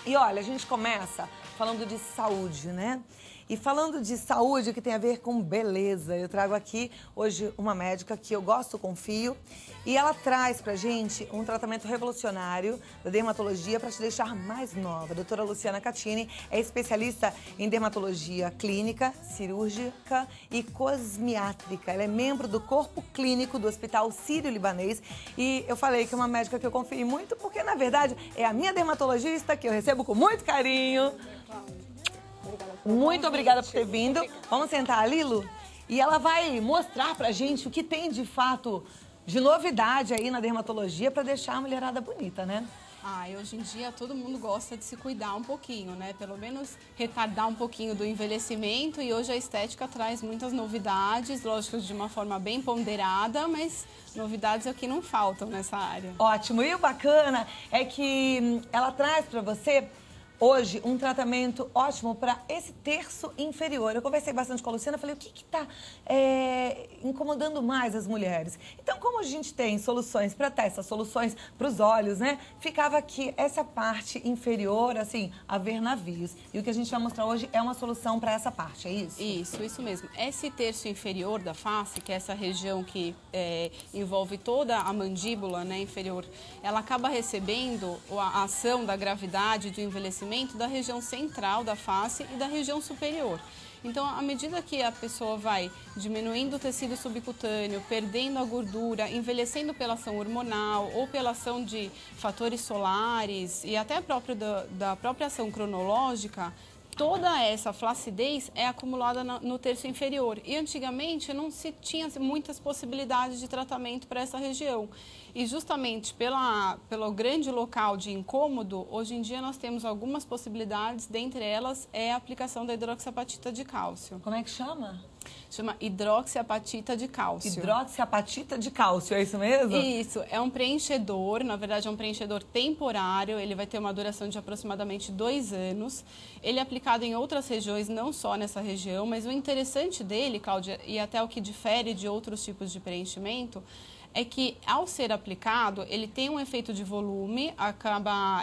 E olha, a gente começa falando de saúde, né? E falando de saúde que tem a ver com beleza, eu trago aqui hoje uma médica que eu gosto, confio, e ela traz pra gente um tratamento revolucionário da dermatologia para te deixar mais nova. A doutora Luciana Catini é especialista em dermatologia clínica, cirúrgica e cosmiátrica. Ela é membro do corpo clínico do Hospital Sírio-Libanês e eu falei que é uma médica que eu confio muito porque, na verdade, é a minha dermatologista que eu recebo com muito carinho. Muito obrigada por ter vindo. Vamos sentar, Lilo? E ela vai mostrar pra gente o que tem de fato de novidade aí na dermatologia pra deixar a mulherada bonita, né? E hoje em dia todo mundo gosta de se cuidar um pouquinho, né? Pelo menos retardar um pouquinho do envelhecimento, e hoje a estética traz muitas novidades, lógico, de uma forma bem ponderada, mas novidades é o que não faltam nessa área. Ótimo. E o bacana é que ela traz pra você hoje um tratamento ótimo para esse terço inferior. Eu conversei bastante com a Luciana, falei o que está incomodando mais as mulheres. Então, como a gente tem soluções para testa, soluções para os olhos, né? Ficava aqui essa parte inferior, assim, a ver navios. E o que a gente vai mostrar hoje é uma solução para essa parte, é isso? Isso mesmo. Esse terço inferior da face, que é essa região que envolve toda a mandíbula, né, inferior, ela acaba recebendo a ação da gravidade, do envelhecimento da região central da face e da região superior. Então, à medida que a pessoa vai diminuindo o tecido subcutâneo, perdendo a gordura, envelhecendo pela ação hormonal ou pela ação de fatores solares e até da própria ação cronológica, toda essa flacidez é acumulada no terço inferior. E antigamente não se tinha muitas possibilidades de tratamento para essa região. E justamente pelo grande local de incômodo, hoje em dia nós temos algumas possibilidades, dentre elas é a aplicação da hidroxiapatita de cálcio. Como é que chama? Chama hidroxiapatita de cálcio. Hidroxiapatita de cálcio, é isso mesmo? Isso, é um preenchedor, na verdade é um preenchedor temporário, ele vai ter uma duração de aproximadamente 2 anos. Ele é aplicado em outras regiões, não só nessa região, mas o interessante dele, Cláudia, e até o que difere de outros tipos de preenchimento, é que, ao ser aplicado, ele tem um efeito de volume, acaba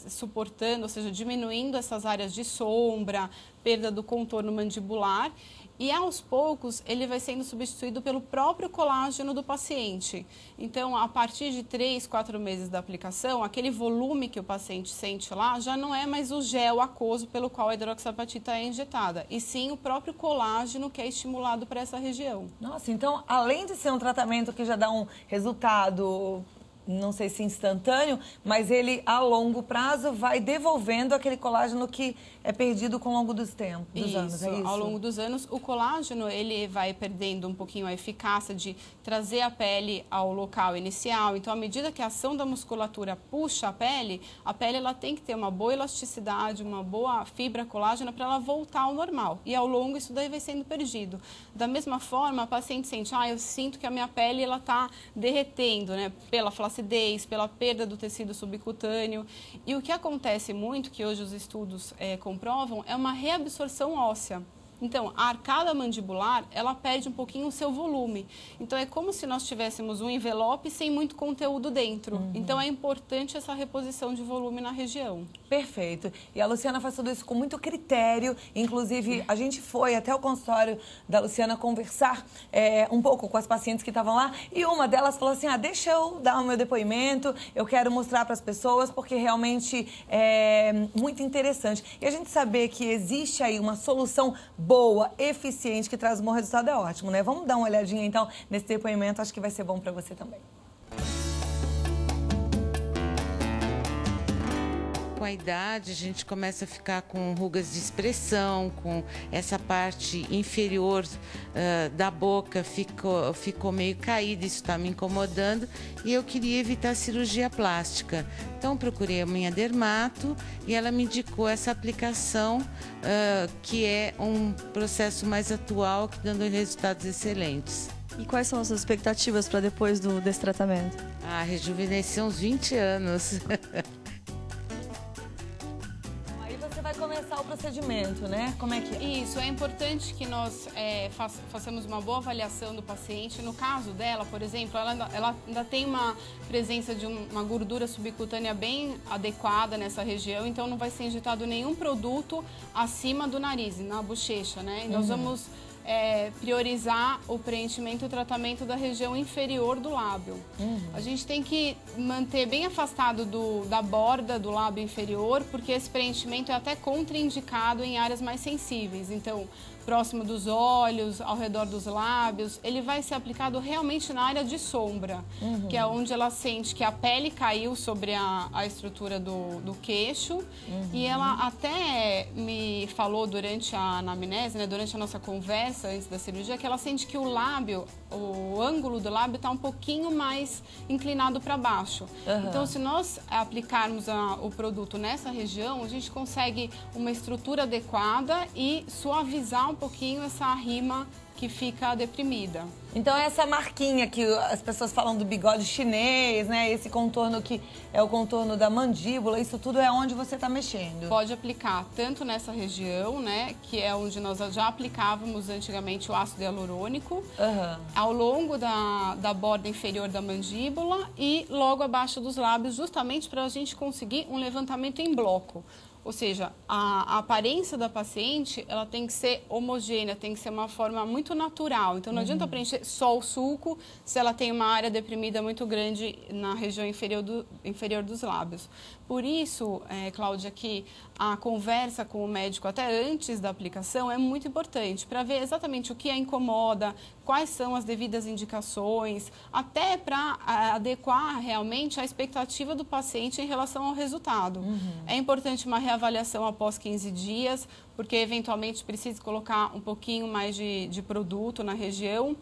suportando, ou seja, diminuindo essas áreas de sombra, perda do contorno mandibular, e aos poucos ele vai sendo substituído pelo próprio colágeno do paciente. Então, a partir de 3, 4 meses da aplicação, aquele volume que o paciente sente lá já não é mais o gel aquoso pelo qual a hidroxiapatita é injetada, e sim o próprio colágeno que é estimulado para essa região. Nossa, então, além de ser um tratamento que já dá um resultado, não sei se instantâneo, mas ele a longo prazo vai devolvendo aquele colágeno que é perdido com o longo dos tempos, dos anos, é isso? Ao longo dos anos, o colágeno ele vai perdendo um pouquinho a eficácia de trazer a pele ao local inicial. Então, à medida que a ação da musculatura puxa a pele ela tem que ter uma boa elasticidade, uma boa fibra colágena para ela voltar ao normal. E ao longo isso daí vai sendo perdido. Da mesma forma, a paciente sente, eu sinto que a minha pele ela está derretendo, né, pela flacidez, pela perda do tecido subcutâneo. E o que acontece muito, que hoje os estudos comprovam, é uma reabsorção óssea. Então, a arcada mandibular, ela perde um pouquinho o seu volume. Então, é como se nós tivéssemos um envelope sem muito conteúdo dentro. Então, é importante essa reposição de volume na região. Perfeito. E a Luciana faz tudo isso com muito critério. Inclusive, a gente foi até o consultório da Luciana conversar um pouco com as pacientes que estavam lá. E uma delas falou assim, deixa eu dar o meu depoimento, eu quero mostrar para as pessoas, porque realmente é muito interessante. E a gente saber que existe aí uma solução boa, eficiente, que traz um bom resultado é ótimo, né? Vamos dar uma olhadinha, então, nesse depoimento. Acho que vai ser bom para você também. Com a idade, a gente começa a ficar com rugas de expressão, com essa parte inferior da boca ficou meio caída, isso está me incomodando e eu queria evitar cirurgia plástica. Então, procurei a minha dermato e ela me indicou essa aplicação, que é um processo mais atual, que dando resultados excelentes. E quais são as suas expectativas para depois desse tratamento? Rejuvenescer uns 20 anos. Vai começar o processo procedimento, né? Como é que é? Isso, é importante que nós façamos uma boa avaliação do paciente. No caso dela, por exemplo, ela ainda tem uma presença de uma gordura subcutânea bem adequada nessa região, então não vai ser injetado nenhum produto acima do nariz, na bochecha, né? E nós vamos priorizar o preenchimento e o tratamento da região inferior do lábio. A gente tem que manter bem afastado da borda do lábio inferior, porque esse preenchimento é até contraindicado em áreas mais sensíveis. Então, próximo dos olhos, ao redor dos lábios, ele vai ser aplicado realmente na área de sombra, que é onde ela sente que a pele caiu sobre a estrutura do queixo. E ela até me falou durante a anamnese, né, durante a nossa conversa antes da cirurgia, que ela sente que o lábio, o ângulo do lábio está um pouquinho mais inclinado para baixo. Então, se nós aplicarmos o produto nessa região, a gente consegue uma estrutura adequada e suavizar um pouquinho essa rima que fica deprimida. Então essa marquinha que as pessoas falam do bigode chinês, né? Esse contorno que é o contorno da mandíbula, isso tudo é onde você está mexendo. Pode aplicar tanto nessa região, né? Que é onde nós já aplicávamos antigamente o ácido hialurônico, ao longo da borda inferior da mandíbula e logo abaixo dos lábios, justamente para a gente conseguir um levantamento em bloco. Ou seja, a aparência da paciente, ela tem que ser homogênea, tem que ser uma forma muito natural. Então, não adianta preencher só o sulco se ela tem uma área deprimida muito grande na região inferior dos lábios. Por isso, Cláudia, que a conversa com o médico até antes da aplicação é muito importante para ver exatamente o que a incomoda, quais são as devidas indicações, até para adequar realmente a expectativa do paciente em relação ao resultado. É importante uma reavaliação após 15 dias, porque eventualmente precisa colocar um pouquinho mais de produto na região.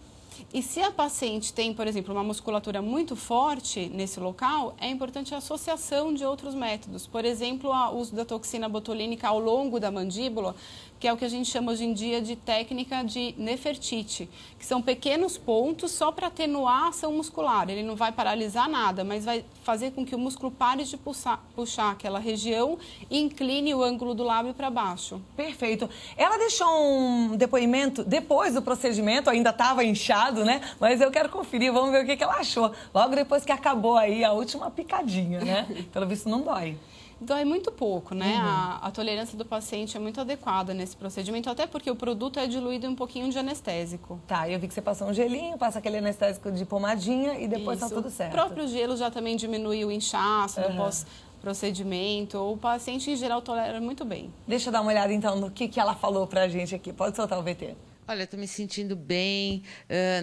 E se a paciente tem, por exemplo, uma musculatura muito forte nesse local, é importante a associação de outros métodos. Por exemplo, o uso da toxina botulínica ao longo da mandíbula, que é o que a gente chama hoje em dia de técnica de Nefertiti, que são pequenos pontos só para atenuar a ação muscular. Ele não vai paralisar nada, mas vai fazer com que o músculo pare de puxar aquela região e incline o ângulo do lábio para baixo. Perfeito. Ela deixou um depoimento depois do procedimento, ainda estava inchado, né? Mas eu quero conferir, vamos ver o que ela achou. Logo depois que acabou aí a última picadinha, né? Pelo visto não dói. Dói muito pouco, né? A tolerância do paciente é muito adequada nesse procedimento, até porque o produto é diluído em um pouquinho de anestésico. Tá, eu vi que você passou um gelinho, passa aquele anestésico de pomadinha e depois tá tudo certo. O próprio gelo já também diminui o inchaço no pós-procedimento. O paciente, em geral, tolera muito bem. Deixa eu dar uma olhada, então, no que ela falou pra gente aqui. Pode soltar o VT. Olha, estou me sentindo bem,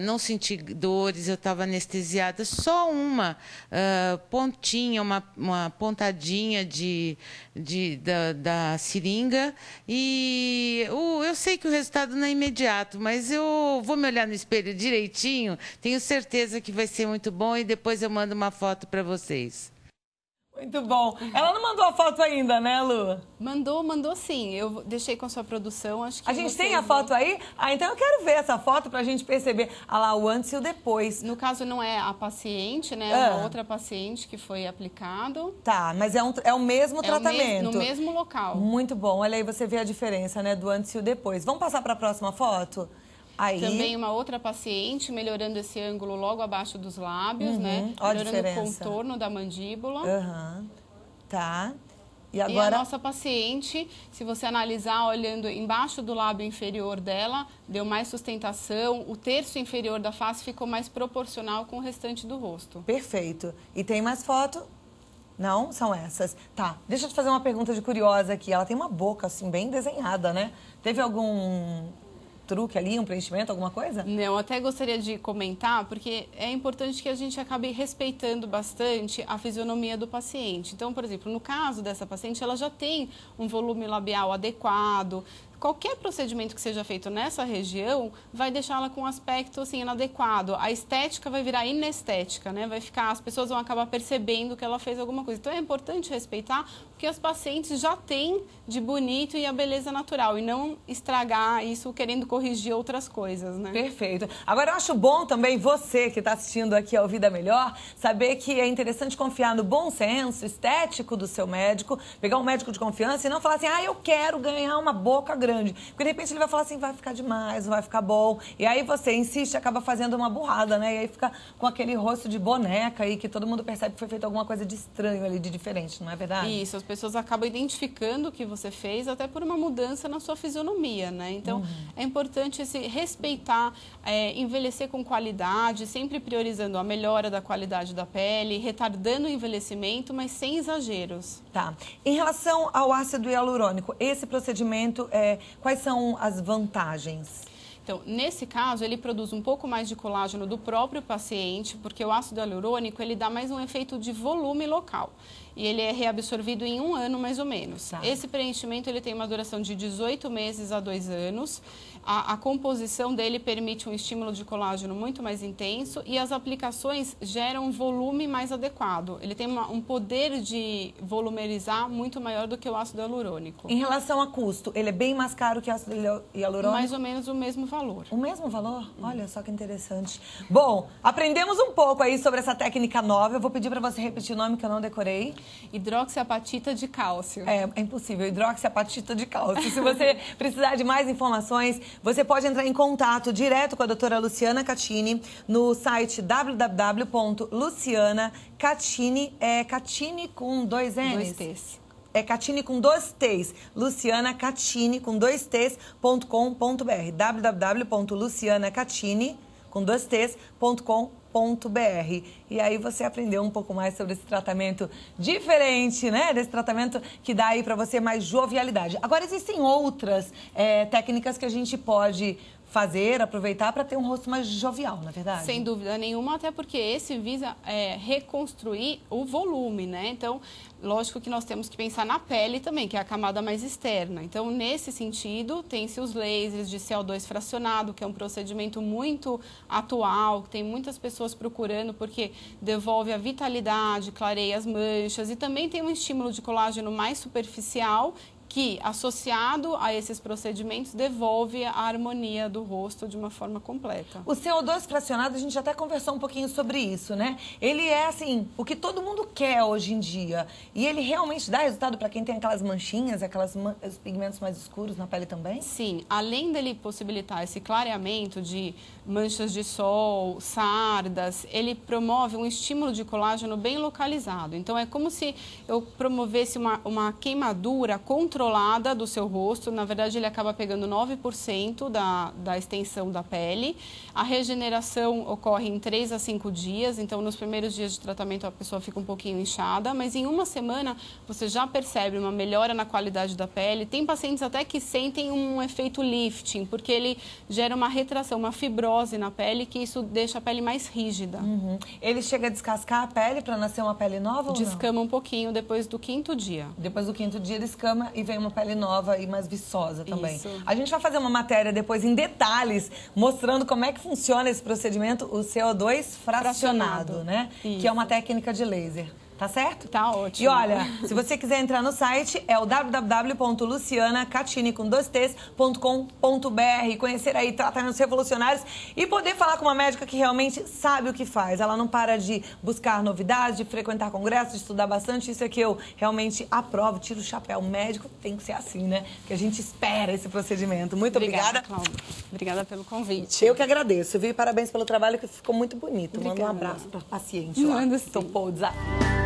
não senti dores, eu estava anestesiada. Só uma pontinha, uma pontadinha da seringa. E eu sei que o resultado não é imediato, mas eu vou me olhar no espelho direitinho. Tenho certeza que vai ser muito bom e depois eu mando uma foto para vocês. Muito bom. Ela não mandou a foto ainda, né, Lu? Mandou sim. Eu deixei com a sua produção. Acho que a gente tem a foto aí? Ah, então eu quero ver essa foto pra gente perceber lá o antes e o depois. No caso, não é a paciente, né? É uma outra paciente que foi aplicado. Tá, mas é o mesmo tratamento. No mesmo local. Muito bom. Olha aí, você vê a diferença, né, do antes e o depois. Vamos passar para a próxima foto? Aí. Também uma outra paciente, melhorando esse ângulo logo abaixo dos lábios, né? Melhorando o contorno da mandíbula. Tá. E agora... E a nossa paciente, se você analisar olhando embaixo do lábio inferior dela, deu mais sustentação, o terço inferior da face ficou mais proporcional com o restante do rosto. Perfeito. E tem mais foto? Não? São essas. Tá, deixa eu te fazer uma pergunta de curiosa aqui. Ela tem uma boca, assim, bem desenhada, né? Teve algum truque ali, um preenchimento, alguma coisa? Não, até gostaria de comentar, porque é importante que a gente acabe respeitando bastante a fisionomia do paciente. Então, por exemplo, no caso dessa paciente, ela já tem um volume labial adequado, qualquer procedimento que seja feito nessa região vai deixá-la com um aspecto assim, inadequado. A estética vai virar inestética, né? As pessoas vão acabar percebendo que ela fez alguma coisa. Então é importante respeitar o que as pacientes já têm de bonito e a beleza natural e não estragar isso querendo corrigir outras coisas, né? Perfeito. Agora eu acho bom também você que está assistindo aqui ao Vida Melhor saber que é interessante confiar no bom senso estético do seu médico, pegar um médico de confiança e não falar assim, eu quero ganhar uma boca grande. Porque de repente ele vai falar assim, vai ficar demais, não vai ficar bom. E aí você insiste e acaba fazendo uma burrada, né? E aí fica com aquele rosto de boneca aí que todo mundo percebe que foi feito alguma coisa de estranho ali, de diferente, não é verdade? Isso, as pessoas acabam identificando o que você fez até por uma mudança na sua fisionomia, né? Então, é importante respeitar, envelhecer com qualidade, sempre priorizando a melhora da qualidade da pele, retardando o envelhecimento, mas sem exageros. Tá. Em relação ao ácido hialurônico, esse procedimento, quais são as vantagens? Então, nesse caso, ele produz um pouco mais de colágeno do próprio paciente, porque o ácido hialurônico, ele dá mais um efeito de volume local. E ele é reabsorvido em 1 ano, mais ou menos. Tá. Esse preenchimento, ele tem uma duração de 18 meses a 2 anos. A composição dele permite um estímulo de colágeno muito mais intenso e as aplicações geram um volume mais adequado. Ele tem um poder de volumerizar muito maior do que o ácido hialurônico. Em relação a custo, ele é bem mais caro que o ácido hialurônico? Mais ou menos o mesmo valor. O mesmo valor? Olha só que interessante. Bom, aprendemos um pouco aí sobre essa técnica nova. Eu vou pedir para você repetir o nome que eu não decorei. Hidroxiapatita de cálcio. É impossível, hidroxiapatita de cálcio. Se você precisar de mais informações, você pode entrar em contato direto com a doutora Luciana Cattini no site www.lucianacatini, Cattini com 2 N's? 2 T's. Cattini com 2 T's, lucianacatini com 2 T's.com.br, www.lucianacatini com 2 T's.com.br. E aí você aprendeu um pouco mais sobre esse tratamento diferente, né? Desse tratamento que dá aí pra você mais jovialidade. Agora existem outras técnicas que a gente pode fazer, aproveitar para ter um rosto mais jovial, na verdade? Sem dúvida nenhuma, até porque esse visa reconstruir o volume, né? Então, lógico que nós temos que pensar na pele também, que é a camada mais externa. Então, nesse sentido, tem-se os lasers de CO2 fracionado, que é um procedimento muito atual, que tem muitas pessoas procurando, porque devolve a vitalidade, clareia as manchas e também tem um estímulo de colágeno mais superficial, que, associado a esses procedimentos, devolve a harmonia do rosto de uma forma completa. O CO2 fracionado, a gente até conversou um pouquinho sobre isso, né? Ele é, assim, o que todo mundo quer hoje em dia. E ele realmente dá resultado para quem tem aquelas manchinhas, os pigmentos mais escuros na pele também? Sim. Além dele possibilitar esse clareamento de manchas de sol, sardas, ele promove um estímulo de colágeno bem localizado. Então, é como se eu promovesse uma queimadura controlada do seu rosto. Na verdade, ele acaba pegando 9% da extensão da pele. A regeneração ocorre em 3 a 5 dias. Então, nos primeiros dias de tratamento, a pessoa fica um pouquinho inchada. Mas em 1 semana, você já percebe uma melhora na qualidade da pele. Tem pacientes até que sentem um efeito lifting, porque ele gera uma retração, uma fibrose na pele, que isso deixa a pele mais rígida. Uhum. Ele chega a descascar a pele para nascer uma pele nova ou não? Descama um pouquinho depois do 5º dia. Depois do 5º dia, descama e vem uma pele nova e mais viçosa também. Isso. A gente vai fazer uma matéria depois em detalhes, mostrando como é que funciona esse procedimento, o CO2 fracionado, né? Isso. Que é uma técnica de laser. Tá certo? Tá ótimo. E olha, se você quiser entrar no site, é o www.lucianacatini com 2 T's.com.br, conhecer aí tratamentos revolucionários e poder falar com uma médica que realmente sabe o que faz. Ela não para de buscar novidades, de frequentar congressos, de estudar bastante. Isso é que eu realmente aprovo, tiro o chapéu. O médico tem que ser assim, né? Que a gente espera esse procedimento. Muito obrigada. Cláudia. Obrigada pelo convite. Eu que agradeço, viu? E parabéns pelo trabalho, que ficou muito bonito. Obrigada. Manda um abraço para paciente. Manda sim. Topou o desafio.